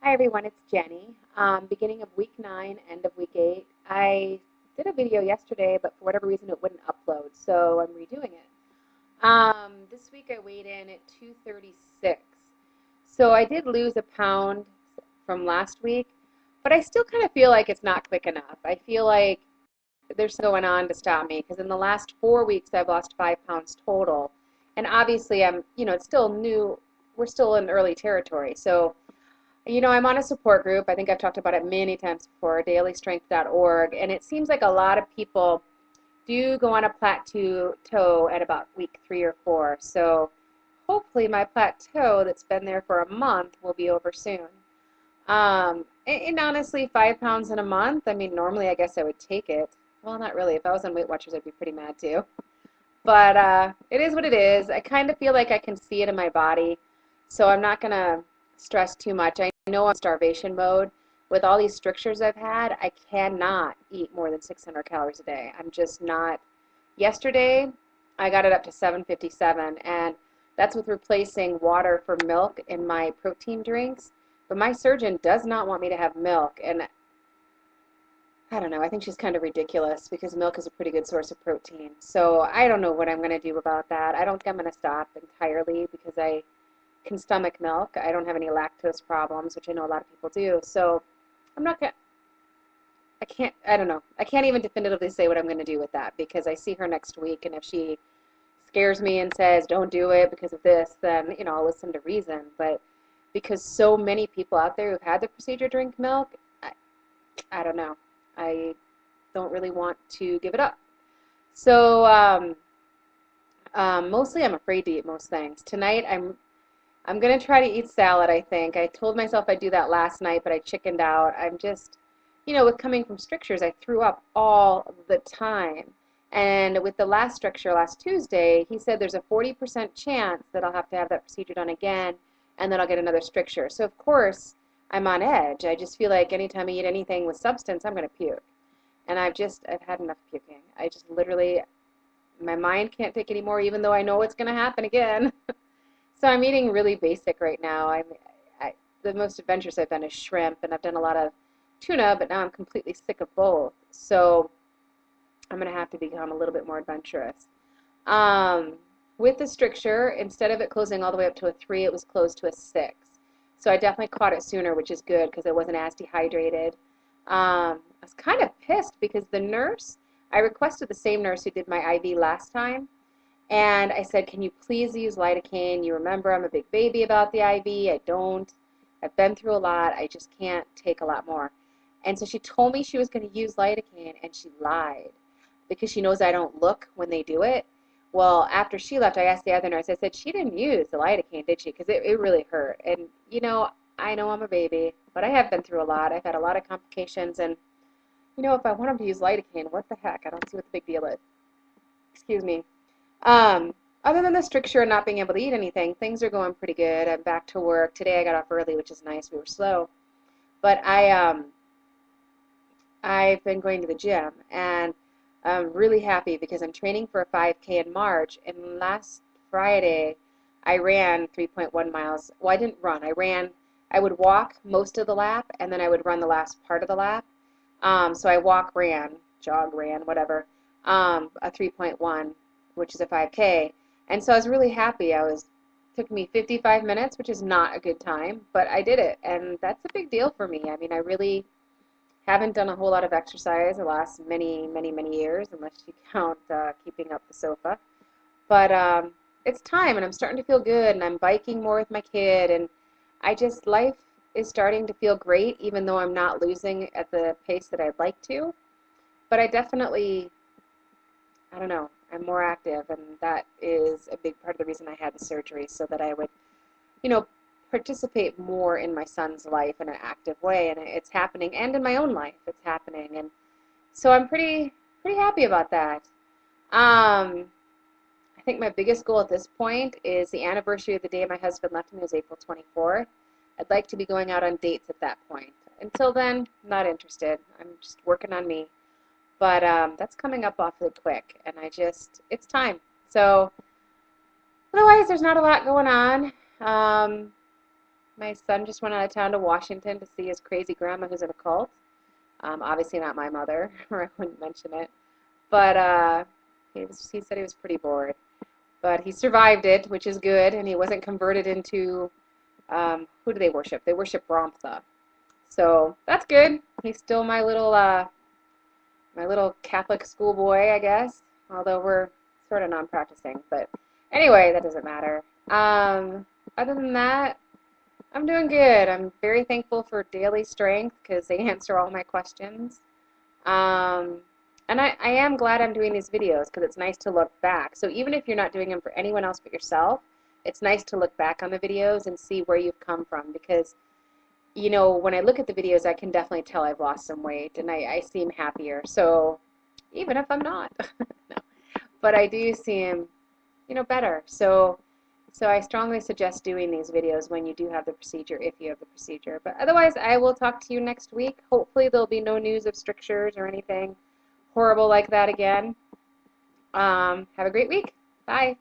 Hi everyone, it's Jenny. Beginning of week 9, end of week 8. I did a video yesterday, but for whatever reason it wouldn't upload, so I'm redoing it. This week I weighed in at 236. So I did lose a pound from last week, but I still kind of feel like it's not quick enough. I feel like there's something going on to stop me because in the last 4 weeks I've lost 5 pounds total. And obviously it's still new. We're still in early territory. So I'm on a support group. I think I've talked about it many times before, dailystrength.org, and it seems like a lot of people do go on a plateau at about week 3 or 4. So hopefully my plateau that's been there for a month will be over soon. And honestly, 5 pounds in a month, I mean, normally I guess I would take it. Well, not really. If I was on Weight Watchers, I'd be pretty mad too. But it is what it is. I kind of feel like I can see it in my body, so I'm not going to stress too much. I know I'm in starvation mode. With all these strictures I've had, I cannot eat more than 600 calories a day. I'm just not. Yesterday, I got it up to 757, and that's with replacing water for milk in my protein drinks. But my surgeon does not want me to have milk, and I don't know, I think she's kind of ridiculous because milk is a pretty good source of protein. So I don't know what I'm going to do about that. I don't think I'm going to stop entirely because I can stomach milk. I don't have any lactose problems, which I know a lot of people do. So I'm not going to, I don't know. I can't even definitively say what I'm going to do with that because I see her next week, and if she scares me and says, don't do it because of this, then, I'll listen to reason. But because so many people out there who've had the procedure drink milk, I don't know. I don't really want to give it up. So mostly I'm afraid to eat most things. Tonight I'm going to try to eat salad, I think. I told myself I'd do that last night, but I chickened out. I'm just, with coming from strictures, I threw up all the time. And with the last stricture last Tuesday, he said there's a 40% chance that I'll have to have that procedure done again, and then I'll get another stricture. So of course, I'm on edge. I just feel like anytime I eat anything with substance, I'm going to puke. And I've had enough puking. I just literally, my mind can't take any more, even though I know it's going to happen again. So I'm eating really basic right now. The most adventurous I've done is shrimp, and I've done a lot of tuna, but now I'm completely sick of both. So I'm going to have to become a little bit more adventurous. With the stricture, instead of it closing all the way up to a 3, it was closed to a 6. So I definitely caught it sooner, which is good because I wasn't as dehydrated. I was kind of pissed because I requested the same nurse who did my IV last time, and I said, can you please use lidocaine? You remember I'm a big baby about the IV. I don't. I've been through a lot. I just can't take a lot more. And so she told me she was going to use lidocaine, and she lied because she knows I don't look when they do it. Well, after she left, I asked the other nurse, I said, she didn't use the lidocaine, did she? Because it really hurt. And, I know I'm a baby, but I have been through a lot. I've had a lot of complications, and, if I want them to use lidocaine, what the heck? I don't see what the big deal is. Excuse me. Um, Other than the stricture and not being able to eat anything, things are going pretty good. I'm back to work. Today I got off early, which is nice. We were slow. But I've been going to the gym, and I'm really happy because I'm training for a 5K in March, and last Friday I ran 3.1 miles. Well, I didn't run. I would walk most of the lap, and then I would run the last part of the lap. So I jog, ran, whatever, a 3.1, which is a 5K. And so I was really happy. Took me 55 minutes, which is not a good time, but I did it, and that's a big deal for me. I mean, I really haven't done a whole lot of exercise the last many, many, many years, unless you count keeping up the sofa. But it's time, and I'm starting to feel good, and I'm biking more with my kid, and life is starting to feel great, even though I'm not losing at the pace that I'd like to. But I don't know, I'm more active, and that is a big part of the reason I had the surgery, so that I would, you know, participate more in my son's life in an active way, and it's happening, and in my own life, it's happening, and so I'm pretty happy about that. I think my biggest goal at this point is the anniversary of the day my husband left me was April 24th. I'd like to be going out on dates at that point. Until then, not interested. I'm just working on me. But that's coming up awfully quick, and it's time. So otherwise, there's not a lot going on. My son just went out of town to Washington to see his crazy grandma who's in a cult. Obviously not my mother, or I wouldn't mention it. But he said he was pretty bored. But he survived it, which is good, and he wasn't converted into, who do they worship? They worship Brahmtha. So that's good. He's still my little Catholic schoolboy, I guess. Although we're sort of non-practicing, but anyway, that doesn't matter. Other than that, I'm doing good. I'm very thankful for Daily Strength because they answer all my questions. Um, and I am glad I'm doing these videos because it's nice to look back. So even if you're not doing them for anyone else but yourself, it's nice to look back on the videos and see where you've come from because, you know, when I look at the videos, I can definitely tell I've lost some weight and I seem happier. So even if I'm not, no. But I do seem, you know, better. So I strongly suggest doing these videos when you do have the procedure, if you have the procedure. But otherwise, I will talk to you next week. Hopefully there'll be no news of strictures or anything horrible like that again. Have a great week. Bye.